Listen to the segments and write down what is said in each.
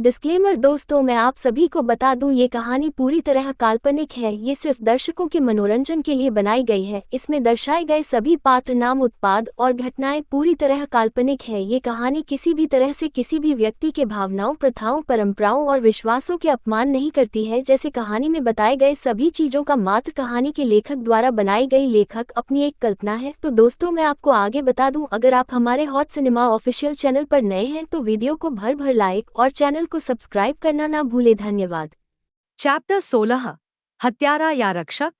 Disclaimer दोस्तों, मैं आप सभी को बता दूं, ये कहानी पूरी तरह काल्पनिक है। ये सिर्फ दर्शकों के मनोरंजन के लिए बनाई गई है। इसमें दर्शाए गए सभी पात्र, नाम, उत्पाद और घटनाएं पूरी तरह काल्पनिक है। ये कहानी किसी भी तरह से किसी भी व्यक्ति के भावनाओं, प्रथाओं, परंपराओं और विश्वासों के अपमान नहीं करती है। जैसे कहानी में बताए गए सभी चीजों का मात्र कहानी के लेखक द्वारा बनाई गई लेखक अपनी एक कल्पना है। तो दोस्तों, मैं आपको आगे बता दूं, अगर आप हमारे हॉट सिनेमा ऑफिशियल चैनल पर नए हैं तो वीडियो को भर भर लाइक और चैनल को सब्सक्राइब करना ना भूले। धन्यवाद। चैप्टर 16 हत्यारा या रक्षक।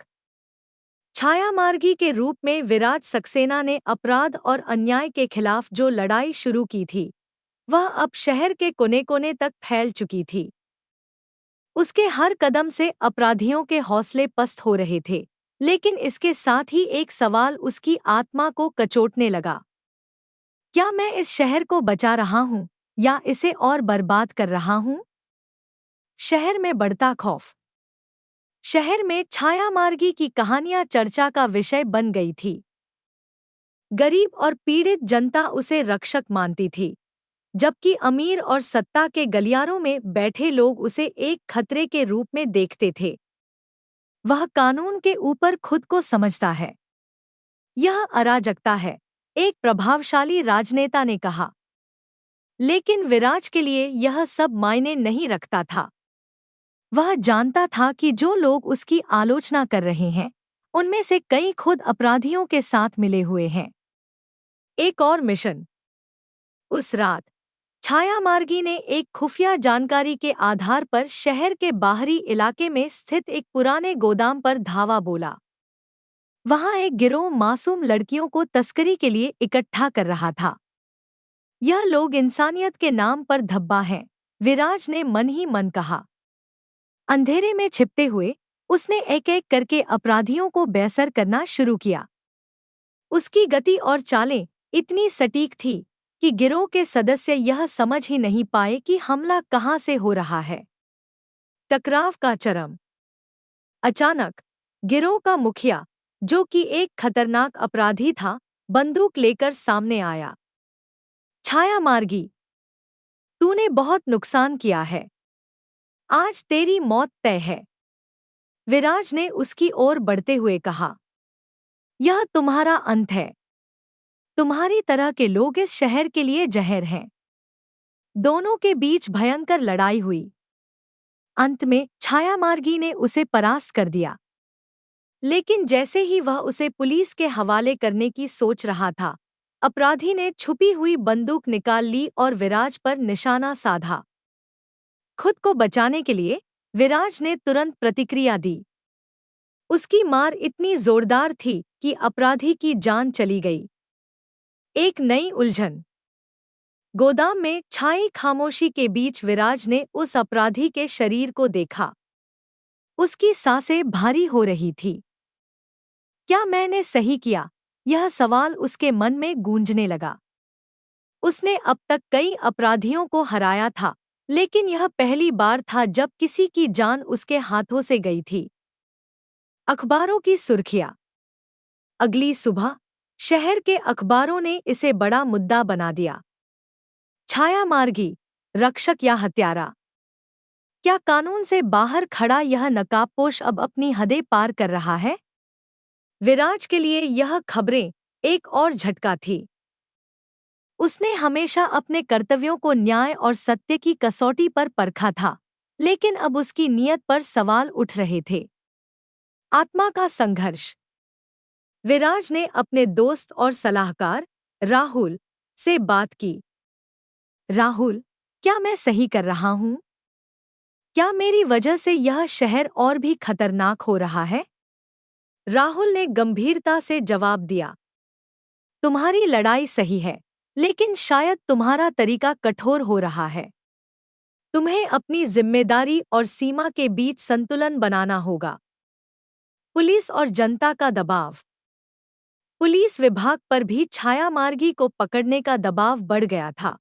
छायामार्गी के रूप में विराज सक्सेना ने अपराध और अन्याय के खिलाफ जो लड़ाई शुरू की थी, वह अब शहर के कोने-कोने तक फैल चुकी थी। उसके हर कदम से अपराधियों के हौसले पस्त हो रहे थे, लेकिन इसके साथ ही एक सवाल उसकी आत्मा को कचोटने लगा। क्या मैं इस शहर को बचा रहा हूँ या इसे और बर्बाद कर रहा हूँ? शहर में बढ़ता खौफ। शहर में छायामार्गी की कहानियां चर्चा का विषय बन गई थी। गरीब और पीड़ित जनता उसे रक्षक मानती थी, जबकि अमीर और सत्ता के गलियारों में बैठे लोग उसे एक खतरे के रूप में देखते थे। वह कानून के ऊपर खुद को समझता है। यह अराजकता है, एक प्रभावशाली राजनेता ने कहा। लेकिन विराज के लिए यह सब मायने नहीं रखता था। वह जानता था कि जो लोग उसकी आलोचना कर रहे हैं, उनमें से कई खुद अपराधियों के साथ मिले हुए हैं। एक और मिशन। उस रात छायामार्गी ने एक खुफिया जानकारी के आधार पर शहर के बाहरी इलाके में स्थित एक पुराने गोदाम पर धावा बोला। वहां एक गिरोह मासूम लड़कियों को तस्करी के लिए इकट्ठा कर रहा था। यह लोग इंसानियत के नाम पर धब्बा हैं, विराज ने मन ही मन कहा। अंधेरे में छिपते हुए उसने एक-एक करके अपराधियों को बेअसर करना शुरू किया। उसकी गति और चालें इतनी सटीक थी कि गिरोह के सदस्य यह समझ ही नहीं पाए कि हमला कहां से हो रहा है। टकराव का चरम। अचानक गिरोह का मुखिया, जो कि एक खतरनाक अपराधी था, बंदूक लेकर सामने आया। छायामार्गी, तूने बहुत नुकसान किया है। आज तेरी मौत तय है, विराज ने उसकी ओर बढ़ते हुए कहा। यह तुम्हारा अंत है। तुम्हारी तरह के लोग इस शहर के लिए जहर हैं। दोनों के बीच भयंकर लड़ाई हुई। अंत में छायामार्गी ने उसे परास्त कर दिया। लेकिन जैसे ही वह उसे पुलिस के हवाले करने की सोच रहा था, अपराधी ने छुपी हुई बंदूक निकाल ली और विराज पर निशाना साधा। खुद को बचाने के लिए विराज ने तुरंत प्रतिक्रिया दी। उसकी मार इतनी जोरदार थी कि अपराधी की जान चली गई। एक नई उलझन। गोदाम में छाई खामोशी के बीच विराज ने उस अपराधी के शरीर को देखा। उसकी सांसें भारी हो रही थी। क्या मैंने सही किया? यह सवाल उसके मन में गूंजने लगा। उसने अब तक कई अपराधियों को हराया था, लेकिन यह पहली बार था जब किसी की जान उसके हाथों से गई थी। अखबारों की सुर्खियां। अगली सुबह शहर के अखबारों ने इसे बड़ा मुद्दा बना दिया। छायामार्गी, रक्षक या हत्यारा। क्या कानून से बाहर खड़ा यह नकाबपोश अब अपनी हदें पार कर रहा है? विराज के लिए यह खबरें एक और झटका थी। उसने हमेशा अपने कर्तव्यों को न्याय और सत्य की कसौटी पर परखा था, लेकिन अब उसकी नीयत पर सवाल उठ रहे थे। आत्मा का संघर्ष। विराज ने अपने दोस्त और सलाहकार राहुल से बात की। राहुल, क्या मैं सही कर रहा हूँ? क्या मेरी वजह से यह शहर और भी खतरनाक हो रहा है? राहुल ने गंभीरता से जवाब दिया। तुम्हारी लड़ाई सही है, लेकिन शायद तुम्हारा तरीका कठोर हो रहा है। तुम्हें अपनी जिम्मेदारी और सीमा के बीच संतुलन बनाना होगा। पुलिस और जनता का दबाव। पुलिस विभाग पर भी छायामार्गी को पकड़ने का दबाव बढ़ गया था।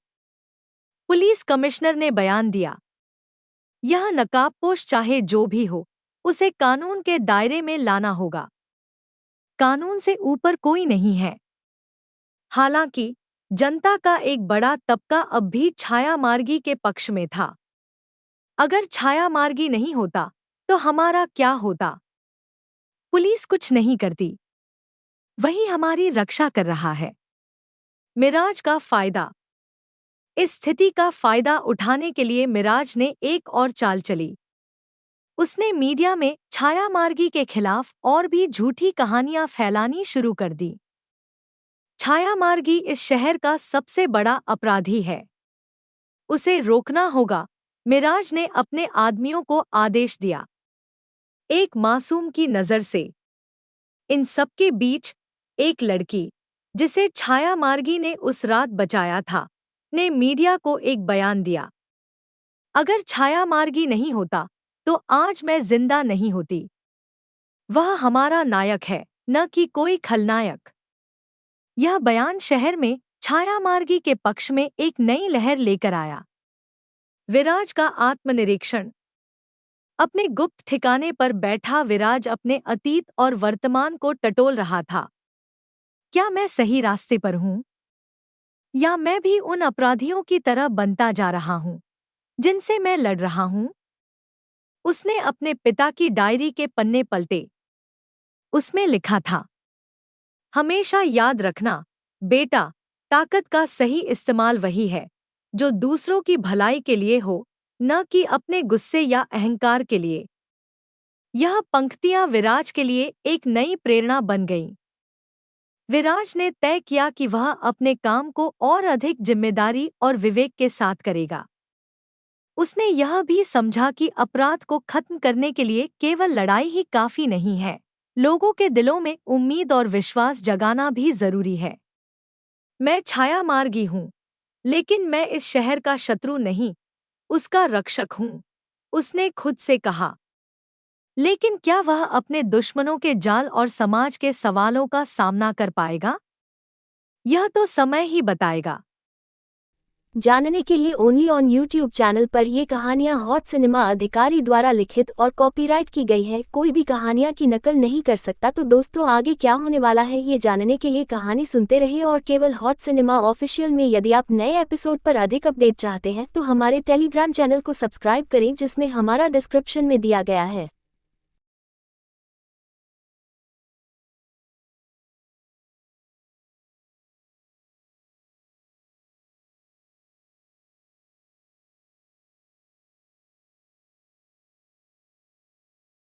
पुलिस कमिश्नर ने बयान दिया, यह नकाबपोश चाहे जो भी हो, उसे कानून के दायरे में लाना होगा। कानून से ऊपर कोई नहीं है। हालांकि जनता का एक बड़ा तबका अब भी छायामार्गी के पक्ष में था। अगर छाया मार्गी नहीं होता तो हमारा क्या होता? पुलिस कुछ नहीं करती, वही हमारी रक्षा कर रहा है। मिराज का फायदा। इस स्थिति का फायदा उठाने के लिए मिराज ने एक और चाल चली। उसने मीडिया में छाया मार्गी के खिलाफ और भी झूठी कहानियां फैलानी शुरू कर दी। छाया मार्गी इस शहर का सबसे बड़ा अपराधी है, उसे रोकना होगा, मिराज ने अपने आदमियों को आदेश दिया। एक मासूम की नज़र से इन सबके बीच एक लड़की, जिसे छाया मार्गी ने उस रात बचाया था, ने मीडिया को एक बयान दिया। अगर छाया मार्गी नहीं होता तो आज मैं जिंदा नहीं होती। वह हमारा नायक है, न कि कोई खलनायक। यह बयान शहर में छाया मार्गी के पक्ष में एक नई लहर लेकर आया। विराज का आत्मनिरीक्षण। अपने गुप्त ठिकाने पर बैठा विराज अपने अतीत और वर्तमान को टटोल रहा था। क्या मैं सही रास्ते पर हूँ? या मैं भी उन अपराधियों की तरह बनता जा रहा हूँ जिनसे मैं लड़ रहा हूँ? उसने अपने पिता की डायरी के पन्ने पलटे। उसमें लिखा था, हमेशा याद रखना बेटा, ताकत का सही इस्तेमाल वही है जो दूसरों की भलाई के लिए हो, न कि अपने गुस्से या अहंकार के लिए। यह पंक्तियां विराज के लिए एक नई प्रेरणा बन गईं। विराज ने तय किया कि वह अपने काम को और अधिक जिम्मेदारी और विवेक के साथ करेगा। उसने यह भी समझा कि अपराध को खत्म करने के लिए केवल लड़ाई ही काफी नहीं है, लोगों के दिलों में उम्मीद और विश्वास जगाना भी जरूरी है। मैं छाया मार्गी हूँ, लेकिन मैं इस शहर का शत्रु नहीं, उसका रक्षक हूँ, उसने खुद से कहा। लेकिन क्या वह अपने दुश्मनों के जाल और समाज के सवालों का सामना कर पाएगा? यह तो समय ही बताएगा। जानने के लिए ओनली ऑन यूट्यूब चैनल पर ये कहानियाँ हॉट सिनेमा अधिकारी द्वारा लिखित और कॉपीराइट की गई है। कोई भी कहानियाँ की नकल नहीं कर सकता। तो दोस्तों, आगे क्या होने वाला है ये जानने के लिए कहानी सुनते रहिए और केवल हॉट सिनेमा ऑफिशियल में यदि आप नए एपिसोड पर अधिक अपडेट चाहते हैं तो हमारे टेलीग्राम चैनल को सब्सक्राइब करें, जिसमें हमारा डिस्क्रिप्शन में दिया गया है।